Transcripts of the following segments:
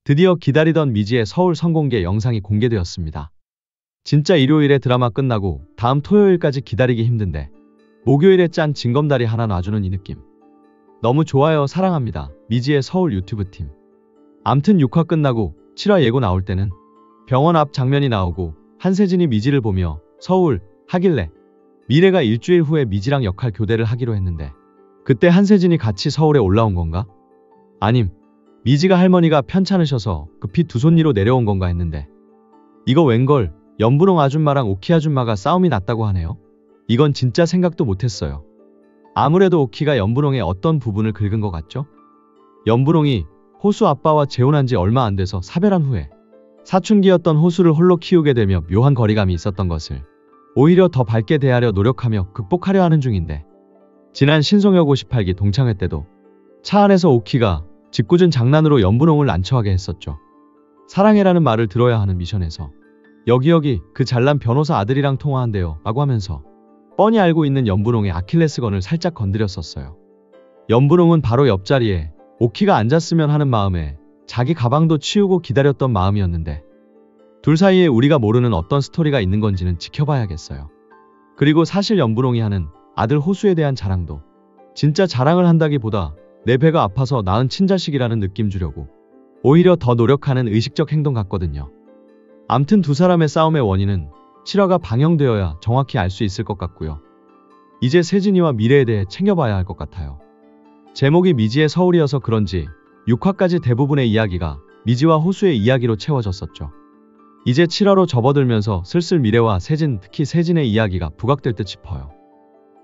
드디어 기다리던 미지의 서울 성공개 영상이 공개되었습니다. 진짜 일요일에 드라마 끝나고 다음 토요일까지 기다리기 힘든데 목요일에 짠 징검다리 하나 놔주는 이 느낌. 너무 좋아요. 사랑합니다. 미지의 서울 유튜브팀. 암튼 6화 끝나고 7화 예고 나올 때는 병원 앞 장면이 나오고 한세진이 미지를 보며 서울 하길래 미래가 일주일 후에 미지랑 역할 교대를 하기로 했는데 그때 한세진이 같이 서울에 올라온 건가? 아님 미지가 할머니가 편찮으셔서 급히 두손리로 내려온 건가 했는데 이거 웬걸 연분홍 아줌마랑 오키 아줌마가 싸움이 났다고 하네요. 이건 진짜 생각도 못했어요. 아무래도 오키가 연분홍의 어떤 부분을 긁은 것 같죠? 연분홍이 호수 아빠와 재혼한 지 얼마 안 돼서 사별한 후에 사춘기였던 호수를 홀로 키우게 되며 묘한 거리감이 있었던 것을 오히려 더 밝게 대하려 노력하며 극복하려 하는 중인데 지난 신송역 58기 동창회 때도 차 안에서 오키가 짓궂은 장난으로 연분홍을 난처하게 했었죠. 사랑해라는 말을 들어야 하는 미션에서 여기 그 잘난 변호사 아들이랑 통화한대요 라고 하면서 뻔히 알고 있는 연분홍의 아킬레스건을 살짝 건드렸었어요. 연분홍은 바로 옆자리에 오키가 앉았으면 하는 마음에 자기 가방도 치우고 기다렸던 마음이었는데 둘 사이에 우리가 모르는 어떤 스토리가 있는 건지는 지켜봐야겠어요. 그리고 사실 연분홍이 하는 아들 호수에 대한 자랑도 진짜 자랑을 한다기보다 내 배가 아파서 낳은 친자식이라는 느낌 주려고 오히려 더 노력하는 의식적 행동 같거든요. 암튼 두 사람의 싸움의 원인은 7화가 방영되어야 정확히 알 수 있을 것 같고요. 이제 세진이와 미래에 대해 챙겨봐야 할 것 같아요. 제목이 미지의 서울이어서 그런지 6화까지 대부분의 이야기가 미지와 호수의 이야기로 채워졌었죠. 이제 7화로 접어들면서 슬슬 미래와 세진, 특히 세진의 이야기가 부각될 듯 싶어요.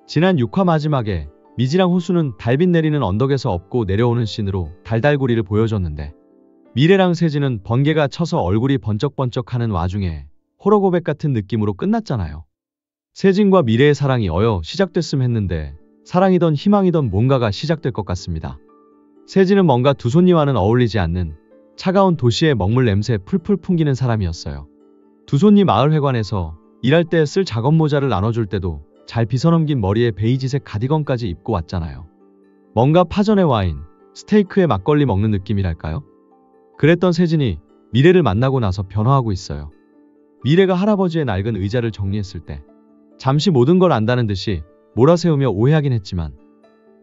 지난 6화 마지막에 미지랑 호수는 달빛 내리는 언덕에서 업고 내려오는 씬으로 달달구리를 보여줬는데 미래랑 세진은 번개가 쳐서 얼굴이 번쩍번쩍하는 와중에 호러 고백 같은 느낌으로 끝났잖아요. 세진과 미래의 사랑이 시작됐음 했는데 사랑이던 희망이던 뭔가가 시작될 것 같습니다. 세진은 뭔가 두손니와는 어울리지 않는 차가운 도시의 먹물 냄새 풀풀 풍기는 사람이었어요. 두손니 마을회관에서 일할 때 쓸 작업 모자를 나눠줄 때도 잘 빗어넘긴 머리에 베이지색 가디건까지 입고 왔잖아요. 뭔가 파전에 와인, 스테이크에 막걸리 먹는 느낌이랄까요? 그랬던 세진이 미래를 만나고 나서 변화하고 있어요. 미래가 할아버지의 낡은 의자를 정리했을 때 잠시 모든 걸 안다는 듯이 몰아세우며 오해하긴 했지만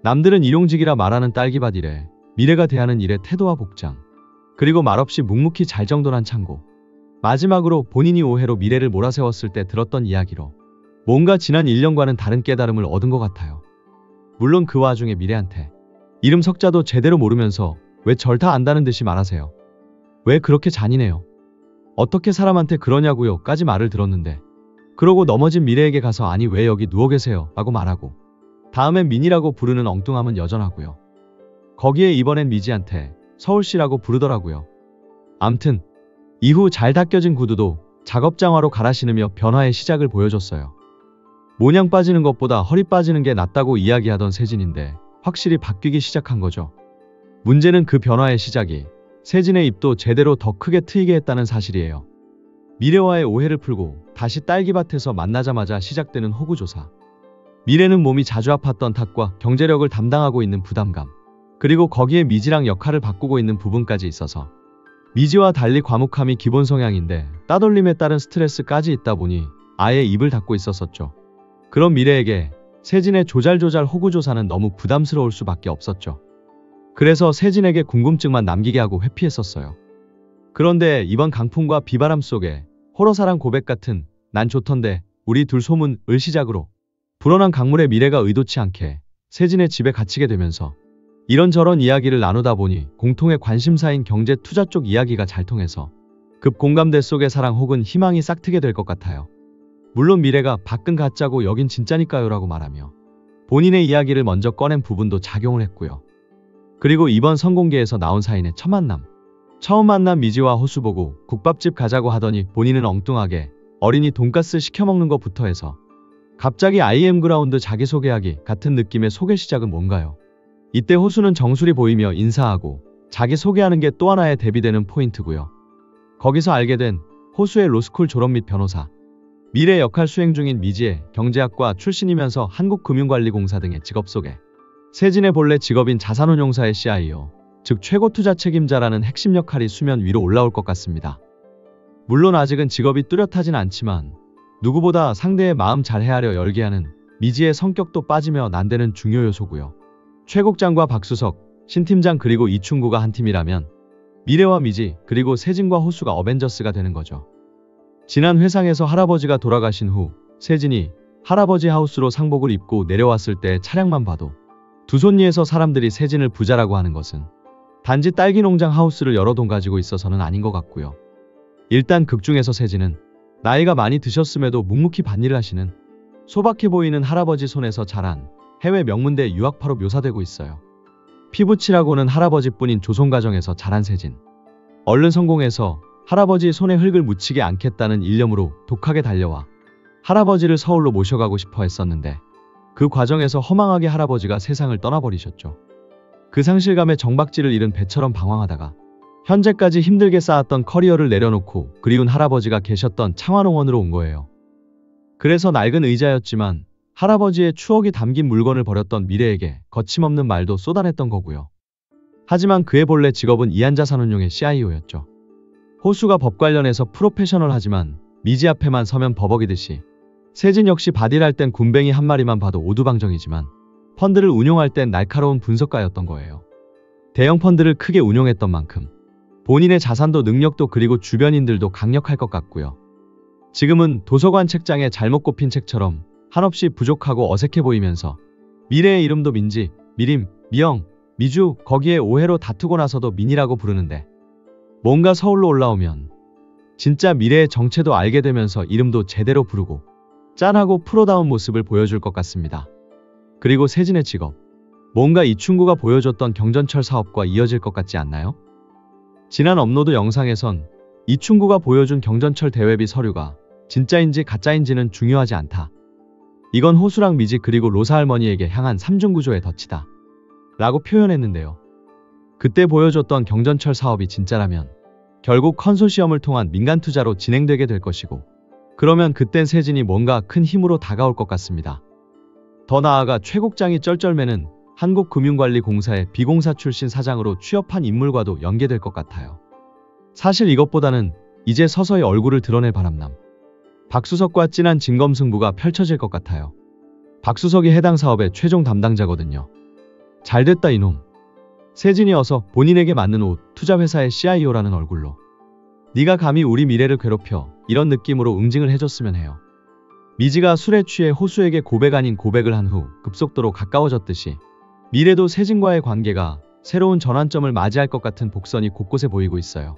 남들은 일용직이라 말하는 딸기밭 일에 미래가 대하는 일의 태도와 복장 그리고 말없이 묵묵히 잘 정돈한 창고 마지막으로 본인이 오해로 미래를 몰아세웠을 때 들었던 이야기로 뭔가 지난 1년과는 다른 깨달음을 얻은 것 같아요. 물론 그 와중에 미래한테 이름 석자도 제대로 모르면서 왜 절 다 안다는 듯이 말하세요. 왜 그렇게 잔인해요? 어떻게 사람한테 그러냐고요 까지 말을 들었는데 그러고 넘어진 미래에게 가서 아니 왜 여기 누워 계세요 라고 말하고 다음엔 민이라고 부르는 엉뚱함은 여전하고요. 거기에 이번엔 미지한테 서울시라고 부르더라고요. 암튼 이후 잘 닦여진 구두도 작업장화로 갈아 신으며 변화의 시작을 보여줬어요. 모냥 빠지는 것보다 허리 빠지는 게 낫다고 이야기하던 세진인데 확실히 바뀌기 시작한 거죠. 문제는 그 변화의 시작이 세진의 입도 제대로 더 크게 트이게 했다는 사실이에요. 미래와의 오해를 풀고 다시 딸기밭에서 만나자마자 시작되는 호구조사. 미래는 몸이 자주 아팠던 탓과 경제력을 담당하고 있는 부담감 그리고 거기에 미지랑 역할을 바꾸고 있는 부분까지 있어서 미지와 달리 과묵함이 기본 성향인데 따돌림에 따른 스트레스까지 있다 보니 아예 입을 닫고 있었었죠. 그런 미래에게 세진의 조잘조잘 호구조사는 너무 부담스러울 수밖에 없었죠. 그래서 세진에게 궁금증만 남기게 하고 회피했었어요. 그런데 이번 강풍과 비바람 속에 호러사랑 고백 같은 난 좋던데 우리 둘 소문을 시작으로 불어난 강물의 미래가 의도치 않게 세진의 집에 갇히게 되면서 이런저런 이야기를 나누다 보니 공통의 관심사인 경제 투자 쪽 이야기가 잘 통해서 급 공감대 속의 사랑 혹은 희망이 싹트게 될 것 같아요. 물론 미래가 밖은 가짜고 여긴 진짜니까요 라고 말하며 본인의 이야기를 먼저 꺼낸 부분도 작용을 했고요. 그리고 이번 성공개에서 나온 사인의 첫 만남. 처음 만난 미지와 호수 보고 국밥집 가자고 하더니 본인은 엉뚱하게 어린이 돈가스 시켜먹는 것부터 해서 갑자기 IM 그라운드 자기소개하기 같은 느낌의 소개 시작은 뭔가요? 이때 호수는 정수리 보이며 인사하고 자기 소개하는 게 또 하나의 대비되는 포인트고요. 거기서 알게 된 호수의 로스쿨 졸업 및 변호사, 미래 역할 수행 중인 미지의 경제학과 출신이면서 한국금융관리공사 등의 직업 소개, 세진의 본래 직업인 자산운용사의 CIO, 즉 최고 투자 책임자라는 핵심 역할이 수면 위로 올라올 것 같습니다. 물론 아직은 직업이 뚜렷하진 않지만 누구보다 상대의 마음 잘 헤아려 열게 하는 미지의 성격도 빠지며 난데는 중요 요소고요. 최 국장과 박수석, 신 팀장 그리고 이충구가 한 팀이라면 미래와 미지 그리고 세진과 호수가 어벤져스가 되는 거죠. 지난 회상에서 할아버지가 돌아가신 후 세진이 할아버지 하우스로 상복을 입고 내려왔을 때 차량만 봐도 두 손리에서 사람들이 세진을 부자라고 하는 것은 단지 딸기 농장 하우스를 여러 동 가지고 있어서는 아닌 것 같고요. 일단 극 중에서 세진은 나이가 많이 드셨음에도 묵묵히 밭일을 하시는 소박해 보이는 할아버지 손에서 자란 해외 명문대 유학파로 묘사되고 있어요. 피부칠하고는 할아버지뿐인 조선가정에서 자란 세진. 얼른 성공해서 할아버지 손에 흙을 묻히게 않겠다는 일념으로 독하게 달려와 할아버지를 서울로 모셔가고 싶어 했었는데 그 과정에서 허망하게 할아버지가 세상을 떠나버리셨죠. 그 상실감에 정박지를 잃은 배처럼 방황하다가 현재까지 힘들게 쌓았던 커리어를 내려놓고 그리운 할아버지가 계셨던 창화농원으로 온 거예요. 그래서 낡은 의자였지만 할아버지의 추억이 담긴 물건을 버렸던 미래에게 거침없는 말도 쏟아냈던 거고요. 하지만 그의 본래 직업은 이한자산운용의 CIO였죠. 호수가 법 관련해서 프로페셔널하지만 미지 앞에만 서면 버벅이듯이 세진 역시 바딜할 땐 군뱅이 한 마리만 봐도 오두방정이지만 펀드를 운용할 땐 날카로운 분석가였던 거예요. 대형 펀드를 크게 운용했던 만큼 본인의 자산도 능력도 그리고 주변인들도 강력할 것 같고요. 지금은 도서관 책장에 잘못 꼽힌 책처럼 한없이 부족하고 어색해 보이면서 미래의 이름도 민지, 미림, 미영, 미주 거기에 오해로 다투고 나서도 민이라고 부르는데 뭔가 서울로 올라오면 진짜 미래의 정체도 알게 되면서 이름도 제대로 부르고 짠하고 프로다운 모습을 보여줄 것 같습니다. 그리고 세진의 직업, 뭔가 이충구가 보여줬던 경전철 사업과 이어질 것 같지 않나요? 지난 업로드 영상에선 이충구가 보여준 경전철 대회비 서류가 진짜인지 가짜인지는 중요하지 않다. 이건 호수랑 미지 그리고 로사 할머니에게 향한 삼중구조의 덫이다. 라고 표현했는데요. 그때 보여줬던 경전철 사업이 진짜라면 결국 컨소시엄을 통한 민간 투자로 진행되게 될 것이고 그러면 그땐 세진이 뭔가 큰 힘으로 다가올 것 같습니다. 더 나아가 최 국장이 쩔쩔매는 한국금융관리공사의 비공사 출신 사장으로 취업한 인물과도 연계될 것 같아요. 사실 이것보다는 이제 서서히 얼굴을 드러낼 바람남 박수석과 진한 진검승부가 펼쳐질 것 같아요. 박수석이 해당 사업의 최종 담당자거든요. 잘됐다 이놈. 세진이 어서 본인에게 맞는 옷 투자회사의 CIO라는 얼굴로 네가 감히 우리 미래를 괴롭혀 이런 느낌으로 응징을 해줬으면 해요. 미지가 술에 취해 호수에게 고백 아닌 고백을 한 후 급속도로 가까워졌듯이 미래도 세진과의 관계가 새로운 전환점을 맞이할 것 같은 복선이 곳곳에 보이고 있어요.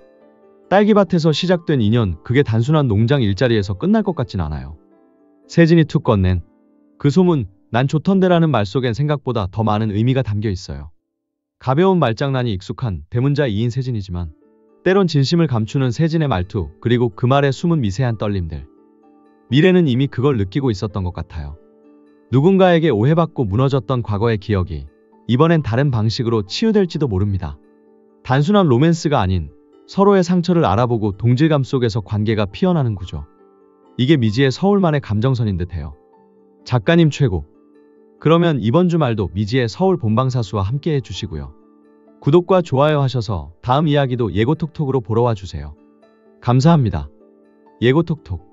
딸기밭에서 시작된 인연 그게 단순한 농장 일자리에서 끝날 것 같진 않아요. 세진이 툭 건넨 그 소문 난 좋던데라는 말 속엔 생각보다 더 많은 의미가 담겨 있어요. 가벼운 말장난이 익숙한 대문자 2인 세진이지만 때론 진심을 감추는 세진의 말투 그리고 그 말에 숨은 미세한 떨림들. 미래는 이미 그걸 느끼고 있었던 것 같아요. 누군가에게 오해받고 무너졌던 과거의 기억이 이번엔 다른 방식으로 치유될지도 모릅니다. 단순한 로맨스가 아닌 서로의 상처를 알아보고 동질감 속에서 관계가 피어나는 구조. 이게 미지의 서울만의 감정선인 듯해요. 작가님 최고. 그러면 이번 주말도 미지의 서울 본방사수와 함께 해주시고요. 구독과 좋아요 하셔서 다음 이야기도 예고톡톡으로 보러 와주세요. 감사합니다. 예고톡톡.